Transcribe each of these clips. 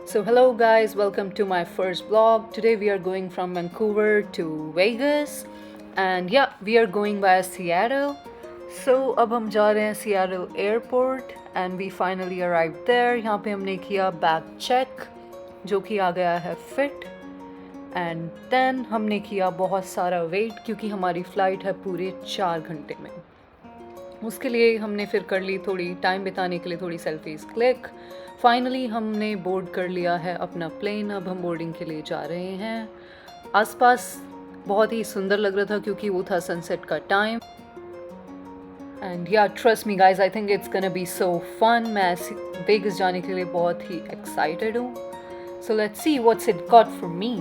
So, hello guys, welcome to my first vlog. Today we are going from Vancouver to Vegas, and yeah, we are going via Seattle. So, अब हम जा रहे हैं Seattle Airport and we finally arrived there. यहाँ पे हमने किया bag check जो कि आ गया है फिट, एंड देन हमने किया बहुत सारा वेट क्योंकि हमारी फ़्लाइट है पूरे 4 घंटे में। उसके लिए हमने फिर कर ली थोड़ी टाइम बिताने के लिए थोड़ी सेल्फीज़ क्लिक। फाइनली हमने बोर्ड कर लिया है अपना प्लेन, अब हम बोर्डिंग के लिए जा रहे हैं। आसपास बहुत ही सुंदर लग रहा था क्योंकि वो था सनसेट का time. And yeah trust me guys, I think it's gonna be so fun. मैं वेगस जाने के लिए बहुत ही एक्साइटेड हूँ। So let's see what's it got for me.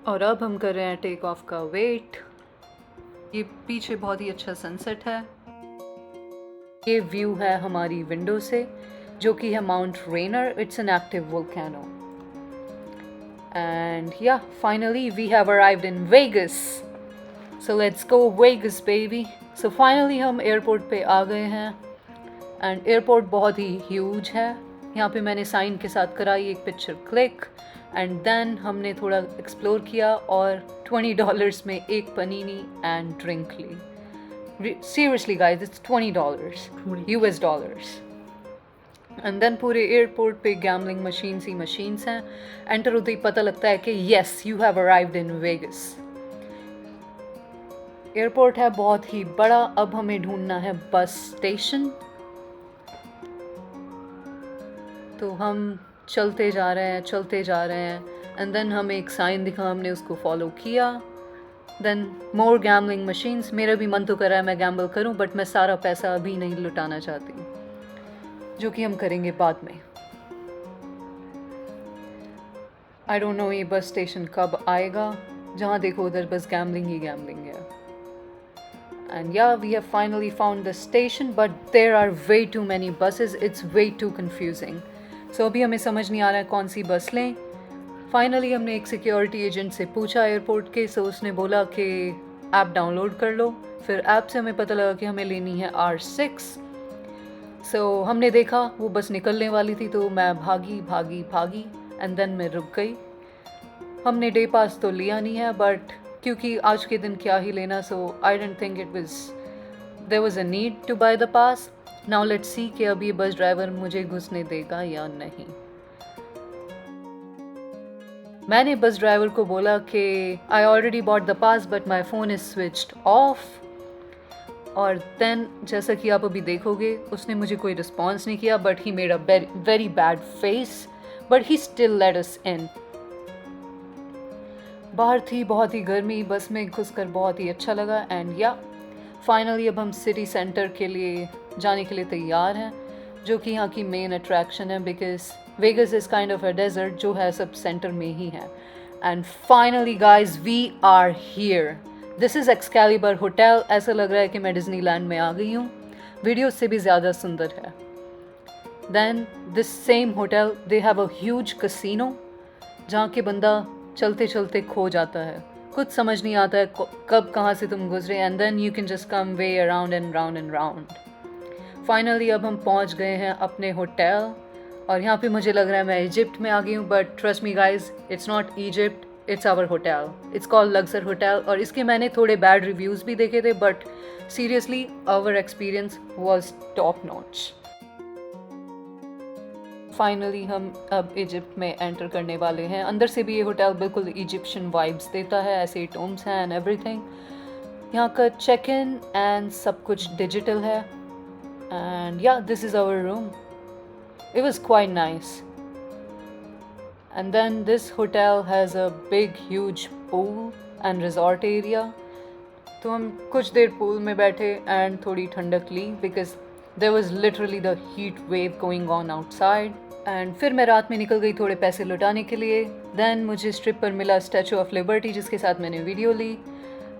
और अब हम कर रहे हैं टेक ऑफ का वेट। ये पीछे बहुत ही अच्छा सनसेट है। ये व्यू है हमारी विंडो से जो कि है Mount Rainier. It's an active volcano. And yeah finally we have arrived in Vegas. So let's go Vegas baby. So finally हम एयरपोर्ट पे आ गए हैं एंड एयरपोर्ट बहुत ही ह्यूज है। यहाँ पे मैंने साइन के साथ कराई एक पिक्चर क्लिक एंड देन हमने थोड़ा एक्सप्लोर किया और $20 में एक पनीनी एंड ड्रिंक ली। Seriously guys, it's $20 US dollars. And then पूरे एयरपोर्ट पे गैम्बलिंग मशीन्स हैं। एंटर होते ही पता लगता है कि yes you have arrived in Vegas. Airport है बहुत ही बड़ा। अब हमें ढूंढना है बस स्टेशन। तो हम चलते जा रहे हैं एंड देन हमें एक साइन दिखा, हमने उसको फॉलो किया। देन मोर गैम्बलिंग मशीन्स। मेरा भी मन तो कर रहा है मैं गैम्बल करूं, बट मैं सारा पैसा अभी नहीं लुटाना चाहती, जो कि हम करेंगे बाद में। आई डोंट नो ये बस स्टेशन कब आएगा। जहाँ देखो उधर बस गैम्बलिंग ही गैम्बलिंग है। And yeah we have finally found the station but there are way too many buses. It's way too confusing. So अभी हमें समझ नहीं आ रहा है कौन सी बस लें। फाइनली हमने एक सिक्योरिटी एजेंट से पूछा एयरपोर्ट के। सो उसने बोला कि ऐप डाउनलोड कर लो। फिर ऐप से हमें पता लगा कि हमें लेनी है R6। सो हमने देखा वो बस निकलने वाली थी तो मैं भागी एंड देन मैं रुक गई। हमने डे पास तो लिया नहीं है बट क्योंकि आज के दिन क्या ही लेना, so I don't think there was a need to buy the pass. Now let's see कि अब ये बस ड्राइवर मुझे घुसने देगा या नहीं। मैंने बस ड्राइवर को बोला कि I already bought the pass but my phone is switched off. और देन जैसा कि आप अभी देखोगे उसने मुझे कोई रिस्पॉन्स नहीं किया but he made a very bad face, but he still let us in. बाहर थी बहुत ही गर्मी, बस में घुसकर बहुत ही अच्छा लगा। एंड या फाइनली अब हम सिटी सेंटर के लिए जाने के लिए तैयार हैं, जो कि यहाँ की मेन अट्रैक्शन है because Vegas is kind of a desert जो है सब सेंटर में ही है। And finally guys we are here. This is Excalibur hotel. ऐसा लग रहा है कि मैं डिज्नीलैंड में आ गई हूँ। वीडियो से भी ज़्यादा सुंदर है। Then this same hotel they have a huge casino जहाँ के बंदा चलते चलते खो जाता है। कुछ समझ नहीं आता है कब कहाँ से तुम गुजरे and then you can just come way around and round and round. Finally अब हम पहुँच गए हैं अपने होटल और यहाँ पे मुझे लग रहा है मैं इजिप्ट में आ गई हूँ, but trust me guys it's not Egypt, it's our hotel. It's called Luxor hotel. और इसके मैंने थोड़े बैड रिव्यूज़ भी देखे थे but seriously our experience was top notch. Finally हम अब इजिप्ट में एंटर करने वाले हैं। अंदर से भी ये होटल बिल्कुल इजिप्शियन वाइब्स देता है, ऐसे टोम्स हैं एंड एवरीथिंग। यहाँ का चेक इन एंड सब कुछ डिजिटल है। And yeah this is our room. It was quite nice. And then this hotel has a big huge pool and resort area. तो हम कुछ देर पूल में बैठे एंड थोड़ी ठंडक ली because there was literally the heat wave going on outside. And फिर मैं रात में निकल गई थोड़े पैसे लुटाने के लिए। देन मुझे स्ट्रिप पर मिला स्टैचू ऑफ लिबर्टी जिसके साथ मैंने वीडियो ली।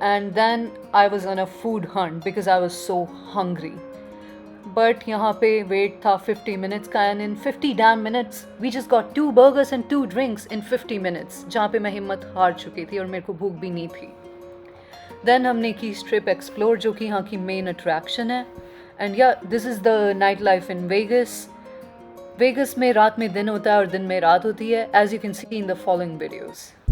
And then I was on a food hunt because I was so hungry. But यहाँ पे वेट था 50 मिनट्स का and in 50 damn minutes we just got 2 burgers and 2 drinks in 50 minutes, जहाँ पे मैं हिम्मत हार चुकी थी और मेरे को भूख भी नहीं थी। देन हमने की स्ट्रिप एक्सप्लोर जो कि यहाँ की मेन अट्रैक्शन है and yeah this is the night life in Vegas. Vegas में रात में दिन होता है और दिन में रात होती है, as you can see in the following videos.